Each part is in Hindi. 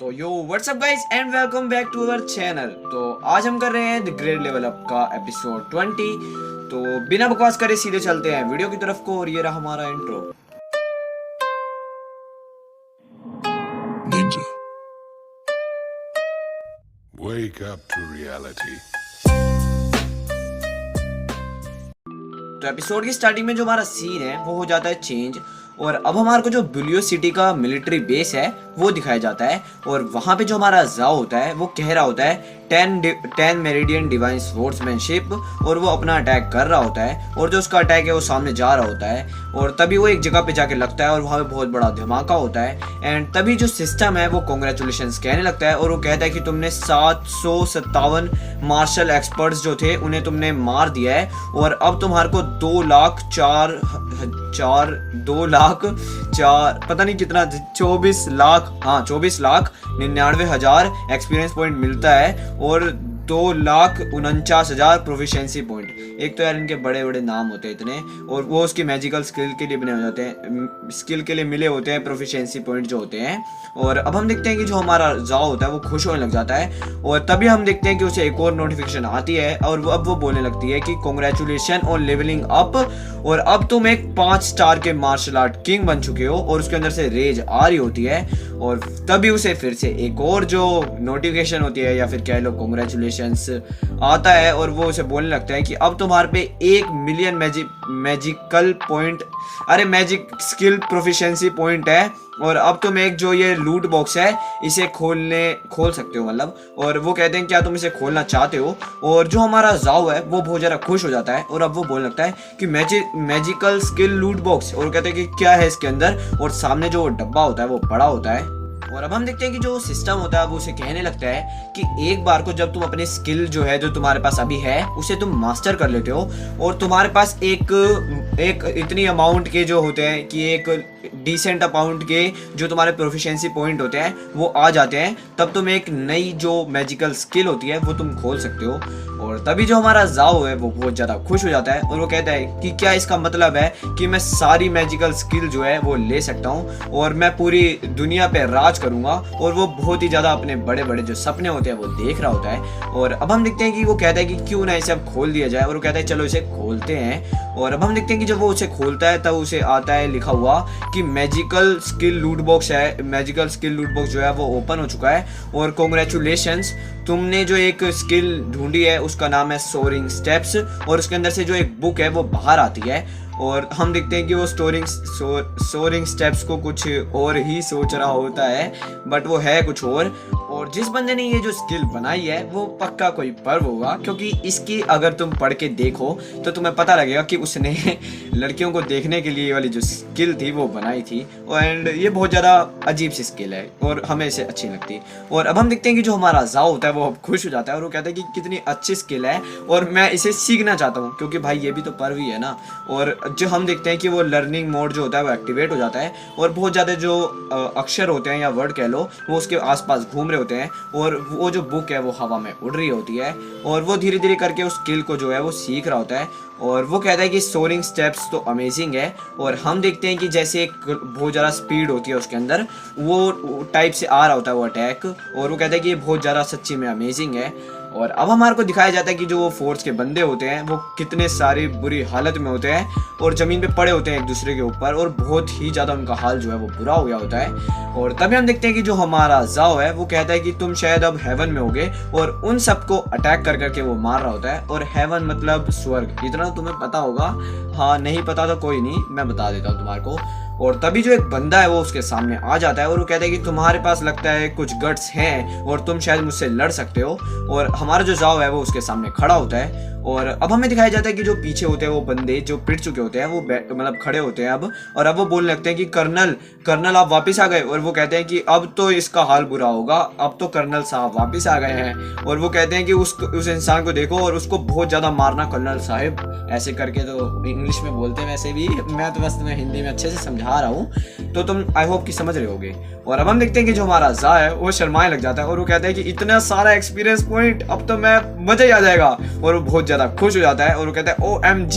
तो yo what's up guys and welcome back to our channel. तो आज हम कर रहे हैं द ग्रेट लेवल अप का एपिसोड 20। तो बिना बकवास करे सीधे चलते हैं वीडियो की तरफ को और ये रहा हमारा intro. Ninja, wake up to reality. तो एपिसोड की स्टार्टिंग में जो हमारा सीन है वो हो जाता है चेंज, और अब हमारे को जो बुलियो सिटी का मिलिट्री बेस है वो दिखाया जाता है। और वहाँ पे जो हमारा जाओ होता है वो कह रहा होता है 10 मेरिडियन डिवाइन स्पोर्ट्समैनशिप, और वो अपना अटैक कर रहा होता है और जो उसका अटैक है वो सामने जा रहा होता है। और तभी वो एक जगह पे जाके लगता है और वहाँ पे बहुत बड़ा धमाका होता है। एंड तभी जो सिस्टम है वो कॉन्ग्रेचुलेशंस कहने लगता है और वो कहता है कि तुमने 757 मार्शल एक्सपर्ट्स जो थे उन्हें तुमने मार दिया है, और अब तुम्हारे को 2 लाख पता नहीं कितना 24,99,000 एक्सपीरियंस पॉइंट मिलता है और 2,49,000 प्रोफिशिएंसी पॉइंट। एक तो यार इनके बड़े बड़े नाम होते हैं इतने, और वो उसकी मैजिकल स्किल के लिए बने हो जाते हैं, स्किल के लिए मिले होते हैं प्रोफिशिएंसी पॉइंट जो होते हैं। और अब हम देखते हैं कि जो हमारा जाओ होता है वो खुश होने लग जाता है, और तभी हम देखते हैं कि उसे एक और नोटिफिकेशन आती है और अब वो बोलने लगती है कि कॉन्ग्रेचुलेशन ऑन लेवलिंग अप, और अब तुम एक 5 स्टार के मार्शल आर्ट किंग बन चुके हो। और उसके अंदर से रेज आ रही होती है, और तभी उसे फिर से एक और जो नोटिफिकेशन होती है या फिर कह लो कॉन्ग्रेचुलेशंस आता है, और वो उसे बोलने लगता है कि अब तुम्हारे पे 1 million magical point magic skill proficiency point है, और अब तुम एक जो ये लूट बॉक्स है इसे खोल सकते हो मतलब। और वो कहते हैं क्या तुम इसे खोलना चाहते हो, और जो हमारा जाओ है वो बहुत ज़्यादा खुश हो जाता है और अब वो बोलने लगता है कि मैजिकल स्किल लूट बॉक्स, और कहते हैं कि क्या है इसके अंदर, और सामने जो डब्बा होता है वो बड़ा होता है। और अब हम देखते हैं कि जो सिस्टम होता है वो उसे कहने लगता है कि एक बार को जब तुम अपने स्किल जो है जो तुम्हारे पास अभी है उसे तुम मास्टर कर लेते हो, और तुम्हारे पास एक इतनी अमाउंट के जो होते हैं कि एक डिसेंट अमाउंट के जो तुम्हारे प्रोफिशिएंसी पॉइंट होते हैं वो आ जाते हैं, तब तुम एक नई जो मैजिकल स्किल होती है वो तुम खोल सकते हो। और तभी जो हमारा जाओ है वो बहुत ज़्यादा खुश हो जाता है और वो कहता है कि क्या इसका मतलब है कि मैं सारी मैजिकल स्किल जो है वो ले सकता हूँ और मैं पूरी दुनिया पे राज करूँगा। और वो बहुत ही ज़्यादा अपने बड़े बड़े जो सपने होते हैं वो देख रहा होता है। और अब हम देखते हैं कि वो कहता है कि क्यों ना इसे अब खोल दिया जाए, और वो कहता है चलो इसे खोलते हैं। और अब हम देखते हैं कि जब वो उसे खोलता है तब उसे आता है लिखा हुआ कि मैजिकल स्किल लूट बॉक्स है, मैजिकल स्किल लूट बॉक्स जो है वो ओपन हो चुका है, और कॉन्ग्रेचुलेशंस तुमने जो एक स्किल ढूंढी है उसका नाम है सोरिंग स्टेप्स, और उसके अंदर से जो एक बुक है वो बाहर आती है। और हम देखते हैं कि वो सोरिंग स्टेप्स को कुछ और ही सोच रहा होता है, बट वो है कुछ और जिस बंदे ने ये जो स्किल बनाई है वो पक्का कोई पर्व होगा, क्योंकि इसकी अगर तुम पढ़ के देखो तो तुम्हें पता लगेगा कि उसने लड़कियों को देखने के लिए वाली जो स्किल थी वो बनाई थी। एंड ये बहुत ज़्यादा अजीब सी स्किल है और हमें इसे अच्छी लगती। और अब हम देखते हैं कि जो हमारा जाओ होता है वो खुश हो जाता है और वो कहता है कि कितनी अच्छी स्किल है और मैं इसे सीखना चाहता हूँ, क्योंकि भाई ये भी तो पर्व ही है ना। और जो हम देखते हैं कि वो लर्निंग मोड जो होता है वो एक्टिवेट हो जाता है, और बहुत ज़्यादा जो अक्षर होते हैं या वर्ड कह लो वो उसके आसपास घूम रहे होते हैं, और वो जो बुक है वो हवा में उड़ रही होती है, और वो धीरे धीरे करके उस स्किल को जो है वो सीख रहा होता है। और वो कहता है कि सोरिंग स्टेप्स तो अमेजिंग है, और हम देखते हैं कि जैसे एक बहुत ज़्यादा स्पीड होती है उसके अंदर वो टाइप से आ रहा होता है वो अटैक, और वो कहता है कि ये बहुत ज़्यादा सच्ची में अमेजिंग है। और अब हमारे को दिखाया जाता है कि जो वो फोर्स के बंदे होते हैं वो कितने सारी बुरी हालत में होते हैं और ज़मीन पे पड़े होते हैं एक दूसरे के ऊपर, और बहुत ही ज़्यादा उनका हाल जो है वो बुरा हो गया होता है। और तभी हम देखते हैं कि जो हमारा जाओ है वो कहता है कि तुम शायद अब हेवन में होगे, और उन सबको अटैक कर करके वो मार रहा होता है। और हेवन मतलब स्वर्ग, इतना तुम्हें पता होगा, हाँ नहीं पता तो कोई नहीं, मैं बता देता हूँ तुम्हारे को। और तभी जो एक बंदा है वो उसके सामने आ जाता है और वो कहता है कि तुम्हारे पास लगता है कुछ गट्स हैं और तुम शायद मुझसे लड़ सकते हो। और हमारा जो जाओ है वो उसके सामने खड़ा होता है, और अब हमें दिखाया जाता है कि जो पीछे होते हैं वो बंदे जो पिट चुके होते हैं वो मतलब खड़े होते हैं अब, और अब वो बोलने लगते हैं कि कर्नल आप वापस आ गए। और वो कहते हैं कि अब तो इसका हाल बुरा होगा, अब तो कर्नल साहब वापस आ गए हैं। और वो कहते हैं कि उस इंसान को देखो और उसको बहुत ज़्यादा मारना कर्नल साहब, ऐसे करके तो इंग्लिश में बोलते हैं, वैसे भी मैं तो बस तुम्हें हिंदी में अच्छे से समझा रहा हूँ तो तुम आई होप कि समझ रहे होगे। और अब हम देखते हैं कि जो हमारा जा है वो शर्माए लग जाता है और वो कहता है कि इतना सारा एक्सपीरियंस पॉइंट, अब तो मैं मजा ही आ जाएगा। और वो बहुत ज़्यादा खुश हो जाता है और वो कहता है OMG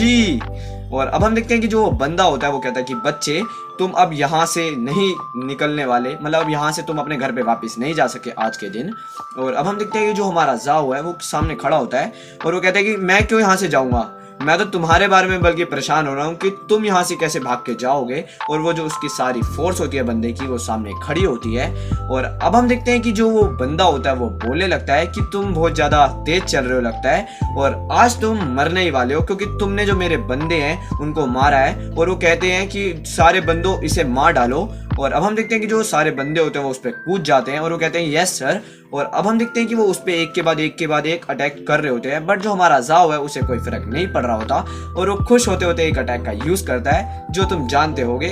और अब हम देखते हैं कि जो बंदा होता है वो कहता है कि बच्चे तुम अब यहाँ से नहीं निकलने वाले, मतलब अब यहाँ से तुम अपने घर पे वापस नहीं जा सके आज के दिन। और अब हम देखते हैं कि जो हमारा जाओ है वो सामने खड़ा होता है और वो कहता है कि मैं क्यों यहाँ से जाऊँगा, मैं तो तुम्हारे बारे में बल्कि परेशान हो रहा हूँ कि तुम यहाँ से कैसे भाग के जाओगे। और वो जो उसकी सारी फोर्स होती है बंदे की वो सामने खड़ी होती है। और अब हम देखते हैं कि जो वो बंदा होता है वो बोलने लगता है कि तुम बहुत ज़्यादा तेज चल रहे हो लगता है और आज तुम मरने ही वाले हो क्योंकि तुमने जो मेरे बंदे हैं उनको मारा है। और वो कहते हैं कि सारे बंदों इसे मार डालो। और अब हम देखते हैं कि जो सारे बंदे होते हैं वो उस पर कूद जाते हैं और वो कहते हैं यस सर। और अब हम देखते हैं कि वो उस पर एक के बाद एक अटैक कर रहे होते हैं, बट जो हमारा जाओ है उसे कोई फर्क नहीं पड़ रहा होता और वो खुश होते होते एक अटैक का यूज करता है जो तुम जानते होगे,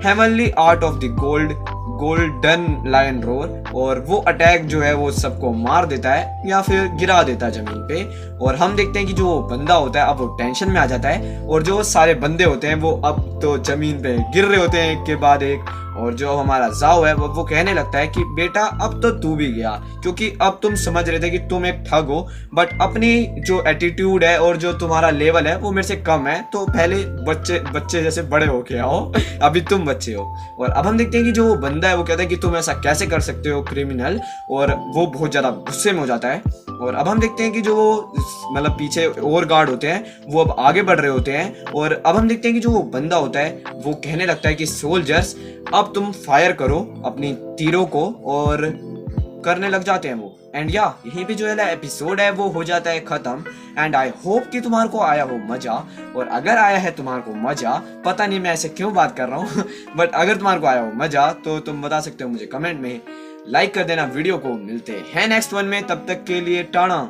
heavenly art of the golden lion roar. और वो अटैक जो है वो सबको मार देता है या फिर गिरा देता है जमीन पे। और हम देखते हैं कि जो बंदा होता है अब वो टेंशन में आ जाता है और जो सारे बंदे होते हैं वो अब तो जमीन पे गिर रहे होते हैं एक के बाद एक। और जो हमारा जाओ है वो कहने लगता है कि बेटा अब तो तू भी गया, क्योंकि अब तुम समझ रहे थे कि तुम एक ठग हो, बट अपनी जो एटीट्यूड है और जो तुम्हारा लेवल है वो मेरे से कम है, तो पहले बच्चे जैसे बड़े हो के आओ, अभी तुम बच्चे हो। और अब हम देखते हैं कि जो वो बंदा है वो कहता है कि तुम ऐसा कैसे कर सकते हो क्रिमिनल, और वो बहुत ज्यादा गुस्से में हो जाता है। और अब हम देखते हैं कि जो मतलब पीछे और गार्ड होते हैं वो अब आगे बढ़ रहे होते हैं। और अब हम देखते हैं कि जो वो बंदा होता है वो कहने लगता है कि सोल्जर्स अब तुम फायर करो अपनी तीरों को, और करने लग जाते हैं वो। एंड या यहीं पे जो है ना एपिसोड है वो हो जाता है खत्म। एंड आई होप कि तुम्हारे को आया हो मजा, और अगर आया है तुम्हारे को मजा, पता नहीं मैं ऐसे क्यों बात कर रहा हूँ बट अगर तुम्हारे को आया हो मजा तो तुम बता सकते हो मुझे कमेंट में, लाइक कर देना वीडियो को। मिलते हैं नेक्स्ट वन में, तब तक के लिए टाटा।